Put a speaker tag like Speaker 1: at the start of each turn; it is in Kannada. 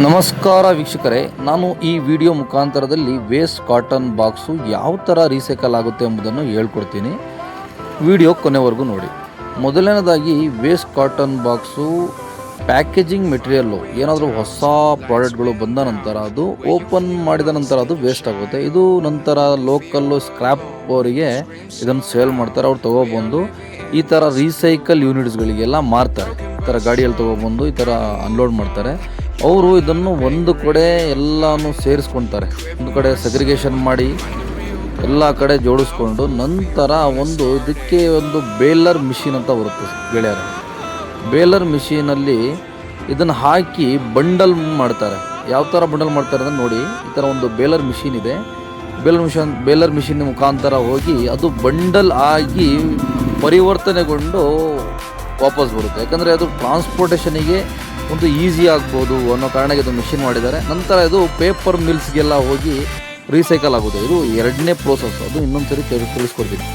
Speaker 1: ನಮಸ್ಕಾರ ವೀಕ್ಷಕರೇ, ನಾನು ಈ ವಿಡಿಯೋ ಮುಖಾಂತರದಲ್ಲಿ ವೇಸ್ಟ್ ಕಾಟನ್ ಬಾಕ್ಸು ಯಾವ ಥರ ರೀಸೈಕಲ್ ಆಗುತ್ತೆ ಎಂಬುದನ್ನು ಹೇಳ್ಕೊಡ್ತೀನಿ. ವಿಡಿಯೋ ಕೊನೆವರೆಗೂ ನೋಡಿ. ಮೊದಲನೇದಾಗಿ waste cotton box packaging material ಏನಾದರೂ ಹೊಸ ಪ್ರಾಡಕ್ಟ್ಗಳು ಬಂದ ನಂತರ ಅದು ಓಪನ್ ಮಾಡಿದ ನಂತರ ಅದು ವೇಸ್ಟ್ ಆಗುತ್ತೆ. ಇದು ನಂತರ ಲೋಕಲ್ಲು ಸ್ಕ್ರ್ಯಾಪ್ ಅವರಿಗೆ ಇದನ್ನು ಸೇಲ್ ಮಾಡ್ತಾರೆ. ಅವ್ರು ತೊಗೊಬಂದು ಈ ಥರ ರೀಸೈಕಲ್ ಯೂನಿಟ್ಸ್ಗಳಿಗೆಲ್ಲ ಮಾರ್ತಾರೆ. ಈ ಥರ ಗಾಡಿಯಲ್ಲಿ ತೊಗೊಬಂದು ಈ ಥರ ಅನ್ಲೋಡ್ ಮಾಡ್ತಾರೆ. ಅವರು ಇದನ್ನು ಒಂದು ಕಡೆ ಎಲ್ಲನೂ ಸೇರಿಸ್ಕೊತಾರೆ, ಒಂದು ಕಡೆ ಸೆಗ್ರಿಗೇಷನ್ ಮಾಡಿ ಎಲ್ಲ ಕಡೆ ಜೋಡಿಸ್ಕೊಂಡು ನಂತರ ಇದಕ್ಕೆ ಒಂದು ಬೇಲರ್ ಮಿಷಿನ್ ಅಂತ ಬರುತ್ತೆ ಗೆಳೆಯರೆ. ಬೇಲರ್ ಮಿಷಿನಲ್ಲಿ ಇದನ್ನು ಹಾಕಿ ಬಂಡಲ್ ಮಾಡ್ತಾರೆ. ಯಾವ ಥರ ಬಂಡಲ್ ಮಾಡ್ತಾರೆ ಅಂತ ನೋಡಿ. ಈ ಥರ ಒಂದು ಬೇಲರ್ ಮಿಷಿನ್ ಇದೆ. ಬೇಲರ್ ಮಿಷಿನ್ ಮುಖಾಂತರ ಹೋಗಿ ಅದು ಬಂಡಲ್ ಆಗಿ ಪರಿವರ್ತನೆಗೊಂಡು ವಾಪಸ್ ಬರುತ್ತೆ. ಯಾಕಂದರೆ ಅದು ಟ್ರಾನ್ಸ್ಪೋರ್ಟೇಷನಿಗೆ ಒಂದು ಈಸಿ ಆಗ್ಬೋದು ಅನ್ನೋ ಕಾರಣಕ್ಕೆ ಇದು ಮಿಷಿನ್ ಮಾಡಿದ್ದಾರೆ. ನಂತರ ಇದು ಪೇಪರ್ ಮಿಲ್ಸ್ಗೆಲ್ಲ ಹೋಗಿ ರೀಸೈಕಲ್ ಆಗೋದು. ಇದು ಎರಡನೇ ಪ್ರೋಸೆಸ್. ಅದು ಇನ್ನೊಂದು ಸರಿ ತಿಳಿಸ್ಕೊಡ್ತೀನಿ.